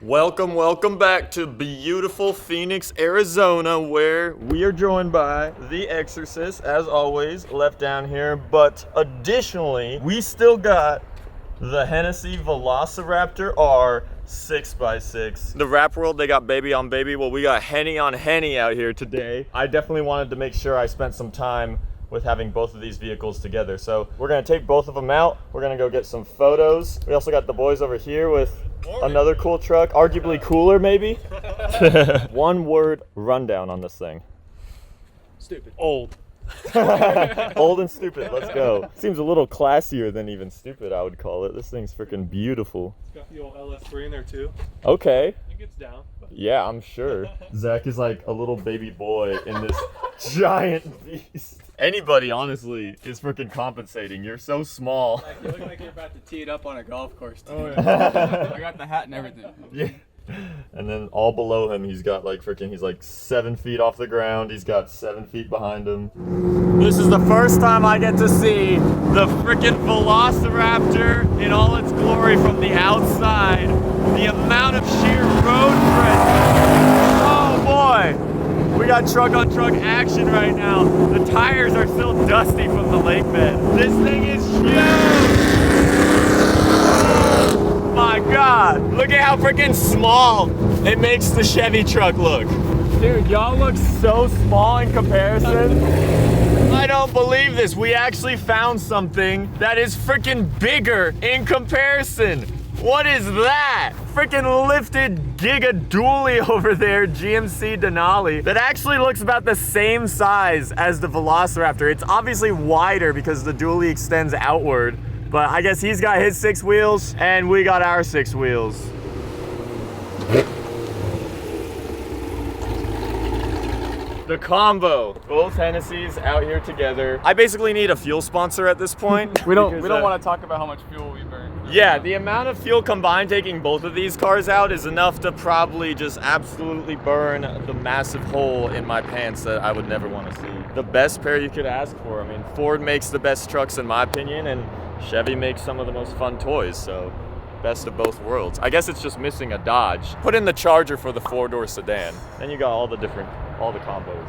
Welcome back to beautiful Phoenix, Arizona, where we are joined by The Exorcist, as always, left down here. But additionally, we still got the Hennessy Velociraptor R 6x6. The rap world, they got baby on baby. Well, we got Henny on Henny out here today. I definitely wanted to make sure I spent some time with having both of these vehicles together. So we're gonna take both of them out. We're gonna go get some photos. We also got the boys over here with another cool truck, arguably cooler maybe. One word rundown on this thing. Stupid. Old. Old and stupid, let's go. Seems a little classier than even stupid, I would call it. This thing's freaking beautiful. It's got the old LS3 in there too. Okay. It gets down. Yeah, I'm sure. Zach is like a little baby boy in this giant beast. Anybody, honestly, is freaking compensating. You're so small. Like, you look like you're about to tee it up on a golf course, too. Oh, yeah. I got the hat and everything. Yeah. And then all below him, he's got like he's like 7 feet off the ground. He's got 7 feet behind him. This is the first time I get to see the freaking Velociraptor in all its glory from the outside. The amount of sheer road presence. Oh boy. We got truck on truck action right now. The tires are still dusty from the lake bed. This thing is huge. Oh my God. Look at how freaking small it makes the Chevy truck look. Dude, y'all look so small in comparison. I don't believe this. We actually found something that is freaking bigger in comparison. What is that? Freaking lifted Giga Dually over there, GMC Denali, that actually looks about the same size as the Velociraptor. It's obviously wider because the Dually extends outward, but I guess he's got his 6 wheels and we got our 6 wheels. The combo, both Hennessy's out here together. I basically need a fuel sponsor at this point. We don't want to talk about how much fuel we burn. Yeah, the amount of fuel combined taking both of these cars out is enough to probably just absolutely burn the massive hole in my pants that I would never want to see. The best pair you could ask for. I mean, Ford makes the best trucks in my opinion, and Chevy makes some of the most fun toys, so best of both worlds. I guess it's just missing a Dodge. Put in the Charger for the 4-door sedan. Then you got all the combos.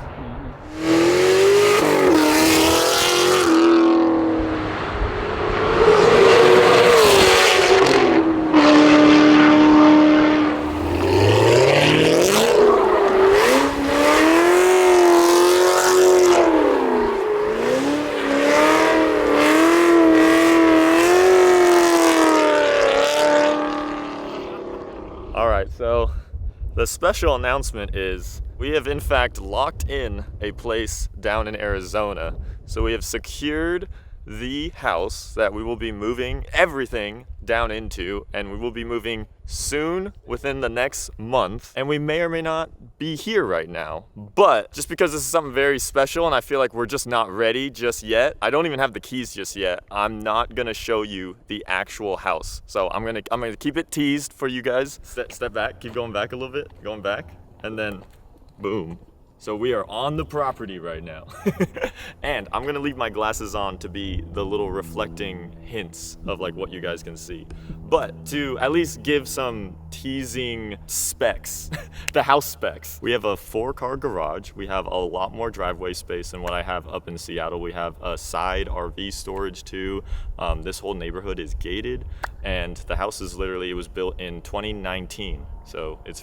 All right, so the special announcement is we have in fact locked in a place down in Arizona. So we have secured the house that we will be moving everything down into, and we will be moving soon, within the next month, and we may or may not be here right now. But just because this is something very special and I feel like we're just not ready just yet, I don't even have the keys just yet, I'm not gonna show you the actual house. So I'm gonna keep it teased for you guys. Step back, keep going back a little bit, going back, and then boom. So we are on the property right now. And I'm gonna leave my glasses on to be the little reflecting hints of like what you guys can see. But to at least give some teasing specs, the house specs. We have a 4-car garage. We have a lot more driveway space than what I have up in Seattle. We have a side RV storage too. This whole neighborhood is gated, and the house is literally, it was built in 2019. So it's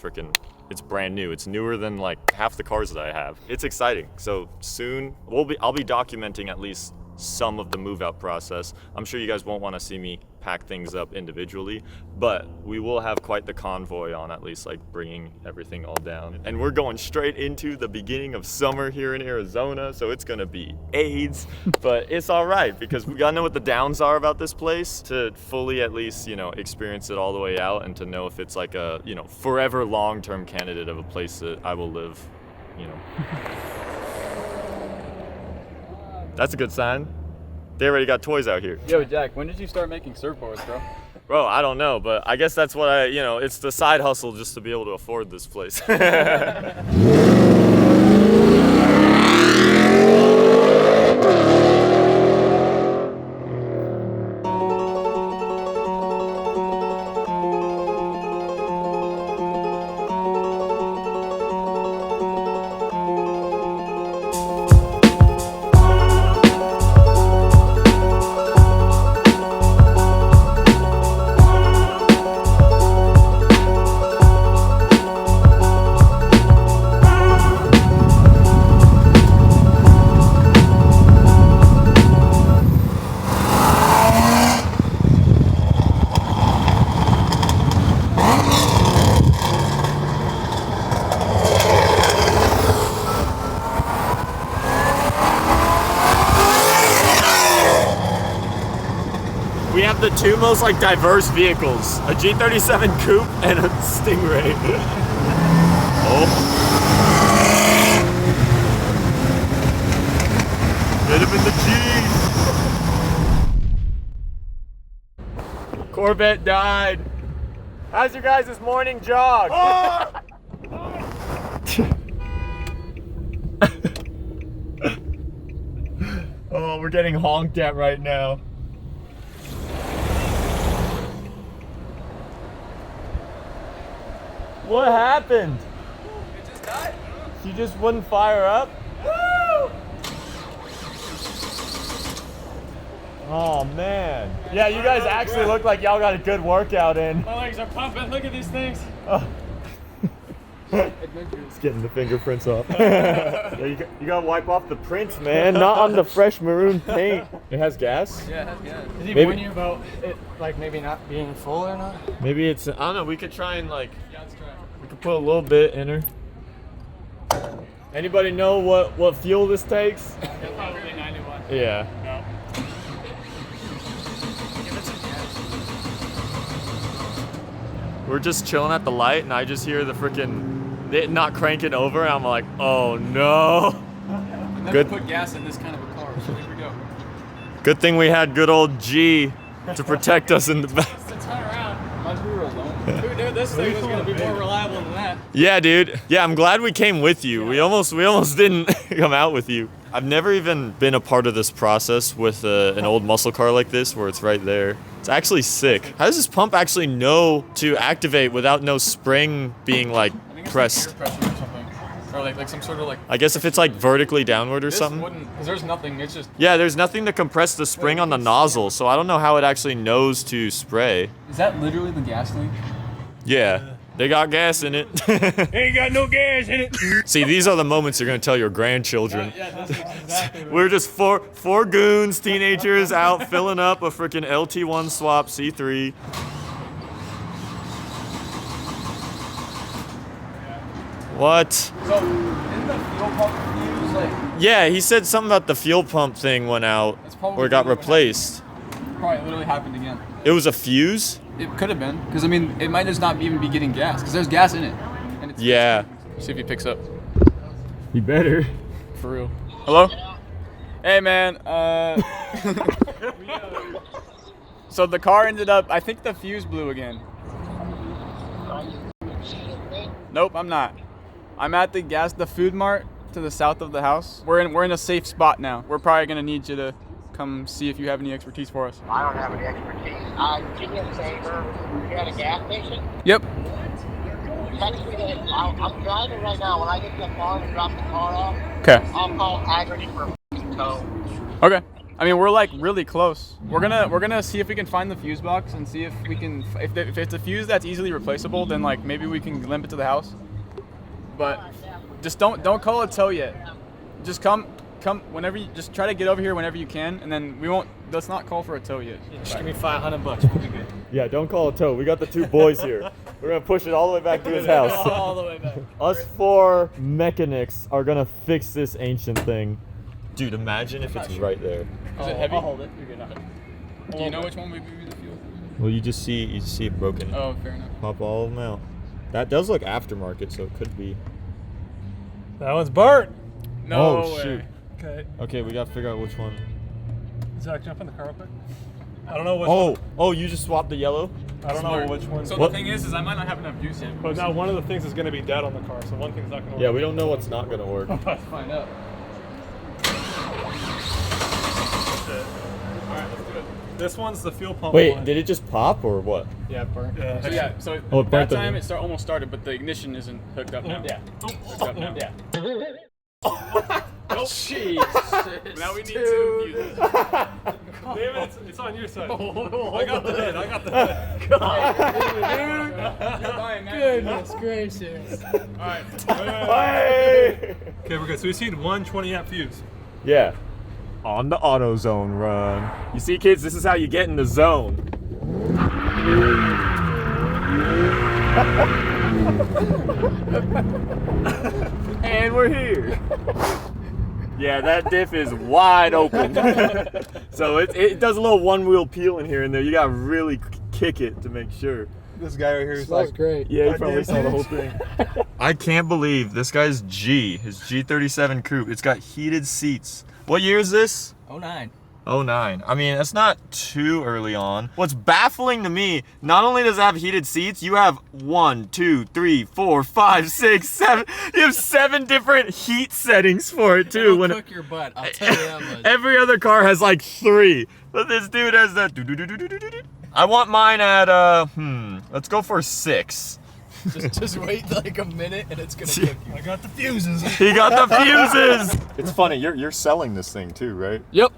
brand new. It's newer than like half the cars that I have. It's exciting. So soon I'll be documenting at least some of the move out process. I'm sure you guys won't want to see me pack things up individually, but we will have quite the convoy on, at least like bringing everything all down. And we're going straight into the beginning of summer here in Arizona, so it's gonna be AIDS, but it's all right because we gotta know what the downs are about this place to fully at least, experience it all the way out and to know if it's like a, forever long-term candidate of a place that I will live, That's a good sign. They already got toys out here. Yo, Jack, when did you start making surfboards, bro? Bro, I don't know, but I guess that's what it's the side hustle just to be able to afford this place. two most like diverse vehicles, a G37 Coupe and a Stingray. Oh. Hit him in the G. Corvette died. How's your guys' morning jog? Oh, we're getting honked at right now. What happened? It just died. You just wouldn't fire up? Woo! Oh man. Yeah, you guys actually look like y'all got a good workout in. My legs are pumping. Look at these things. It's getting the fingerprints off. Yeah, you gotta wipe off the prints, man. Not on the fresh maroon paint. It has gas? Yeah, it has gas. Did he Maybe- warn you about it, like maybe not being full or not? Maybe it's, I don't know, we could try and like, Yeah, let's try. we could put a little bit in her. Anybody know what fuel this takes? Yeah, probably 91. Yeah. No. Give it some gas. We're just chilling at the light and I just hear the freaking it not cranking over and I'm like, oh no. I've never Good. put gas in this kind of a car, so here we go. Good thing we had good old G to protect us in the back. Just to turn around. As we were alone. Who knew this thing was going to be more reliable than that? Yeah, dude. Yeah, I'm glad we came with you. We almost didn't come out with you. I've never even been a part of this process with an old muscle car like this where it's right there. It's actually sick. How does this pump actually know to activate without no spring being like I think it's pressed? like air pressure or something. Or like some sort of like... I guess if it's like vertically downward or This something. wouldn't, because there's nothing, it's just... Yeah, there's nothing to compress the spring on the nozzle, so I don't know how it actually knows to spray. Is that literally the gas leak? Yeah, they got gas in it. Ain't got no gas in it. See, these are the moments you're gonna tell your grandchildren. Yeah, that's exactly what We're just four goons, teenagers out filling up a freaking LT1 swap C3. What? So, isn't the fuel pump fuse like... Yeah, he said something about the fuel pump thing went out That's probably or it got what replaced. Probably literally happened again. It was a fuse? It could have been, because I mean, it might just not even be getting gas, because there's gas in it. And it's Yeah. See if he picks up. You better. For real. Hello? Hey, man. So the car ended up, I think the fuse blew again. Nope, I'm not. I'm at the food mart to the south of the house. We're in a safe spot now. We're probably gonna need you to come see if you have any expertise for us. I don't have any expertise. Give me a favor. You at a gas station? Yep. Text me the. I'm driving right now. When I get to the farm and drop the car off, Okay. I'll call Haggerty for a tow. Okay. I mean, we're like really close. We're gonna see if we can find the fuse box and see if we can. If it's a fuse that's easily replaceable, then like maybe we can limp it to the house. But just don't call a tow yet. Just come whenever you just try to get over here whenever you can, and then we won't. Let's not call for a tow yet. Just give me $500. We'll be good. Yeah, don't call a tow. We got the two boys here. We're gonna push it all the way back to his house. All the way back. Us four mechanics are gonna fix this ancient thing. Dude, imagine if it's right there. Is it heavy? I'll hold it. You're good. Do you know which one would be the fuel? Well, you see it broken. Oh, fair enough. Pop all of them out. That does look aftermarket, so it could be. That one's burnt. No Oh, way. shoot. Okay. Okay, we gotta figure out which one. Zach, jump in the car real quick. I don't know which one. Oh, you just swapped the yellow? I don't know which one. So What? the thing is I might not have enough juice in. But now one of the things is going to be dead on the car, so one thing's not going to work. Yeah, we don't know what's not gonna work. Let's find out. This one's the fuel pump Wait, one. did it just pop or what? Yeah, it burnt. Yeah. So yeah, so Oh, it burnt that time the- it almost started, but the ignition isn't hooked up now. Yeah. Hooked up now. Yeah. Jeez. Now we need two fuses. David, it's on your side. I got the head. I got the head. Goodness gracious. Alright. Hey! Okay, we're good. So we see one 20 amp fuse. Yeah. On the AutoZone run. You see, kids, this is how you get in the zone. And we're here. Yeah, that diff is wide open. So it does a little one-wheel peel in here and there. You gotta really kick it to make sure. This guy right here is Smells like, great. Yeah, you probably saw the whole thing. I can't believe this guy's his G37 coupe. It's got heated seats. What year is this? 09. 09. I mean, that's not too early on. What's baffling to me, not only does it have heated seats, you have 1, 2, 3, 4, 5, 6, 7. You have 7 different heat settings for it too. It'll cook your butt, I'll tell you that much. Every other car has like 3, but this dude has that. I want mine at let's go for 6. Just wait like a minute and it's gonna cook you. I got the fuses. He got the fuses. It's funny. You're selling this thing too, right? Yep.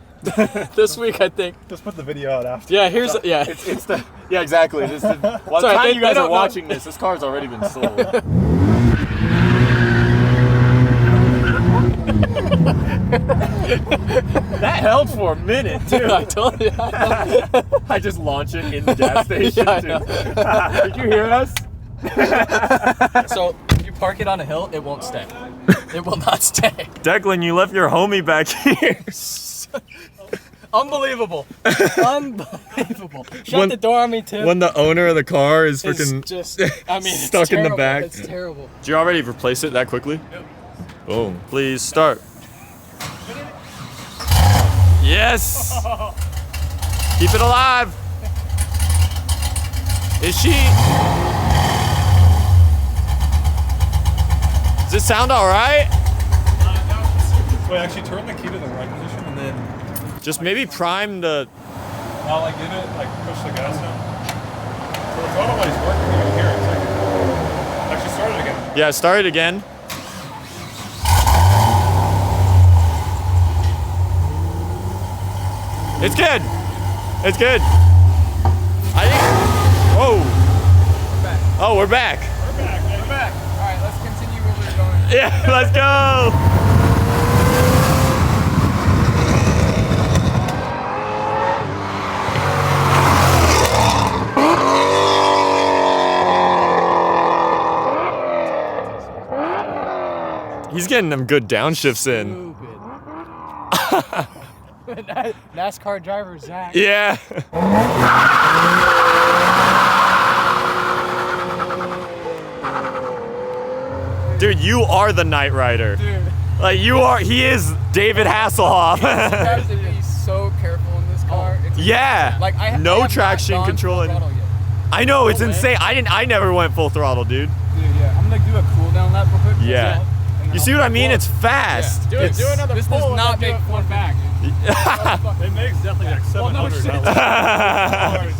This week I think. Just put the video out after. Yeah, here's yeah. It's the exactly. By the Sorry, time they you guys don't are know. watching this car's already been sold. That held for a minute too. I told you. I just launch it in the gas station Yeah, I too. Did you hear us? So if you park it on a hill, it won't stay. It will not stay. Declan, you left your homie back here. Unbelievable. Unbelievable. Shut the door on me too. When the owner of the car is It's freaking just, I mean, it's stuck in the terrible. back. It's terrible. Did you already replace it that quickly? Yep. Boom. Please start. Yes! Keep it alive! Is she? Does it sound alright? Wait, actually turn the key to the right position and then Just maybe prime the. I'll like get it, like push the gas down. So the throttle light's working, you can hear it. It's like, actually start it again. Yeah, start it again. It's good. It's good. I think. Whoa. We're back. Oh, we're back. We're back, man. We're back. All right, let's continue where we're going. Yeah, let's go. He's getting them good downshifts in. Stupid. NASCAR driver Zach. Yeah. Dude, you are the Knight Rider. Dude, Like you are, he is David Hasselhoff. you have to be so careful in this car. It's Yeah. like I no have not traction gone control. full throttle yet. I know, it's No way. insane. I never went full throttle, dude. Dude, yeah. I'm gonna do a cool down lap real quick. Yeah. You see what I mean? It's fast. Do it. Do another. This does not make fun back. It makes definitely like 700.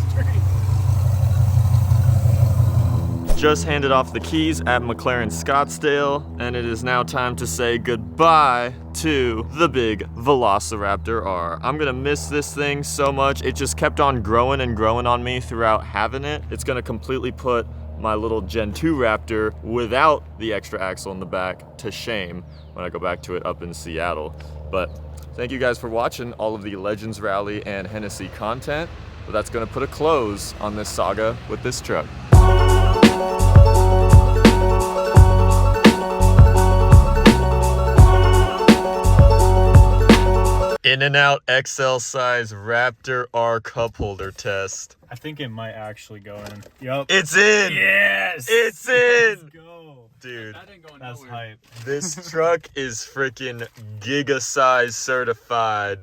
Just handed off the keys at McLaren Scottsdale, and it is now time to say goodbye to the big Velociraptor R. I'm gonna miss this thing so much. It just kept on growing and growing on me throughout having it. It's gonna completely put my little Gen 2 Raptor without the extra axle in the back to shame when I go back to it up in Seattle. But thank you guys for watching all of the Legends Rally and Hennessy content. But that's gonna put a close on this saga with this truck. In-N-Out XL size Raptor R cup holder test. I think it might actually go in. Yup. It's in! Yes! It's in! Go. Dude, That ain't going That's nowhere. hype. this truck is freaking giga size certified.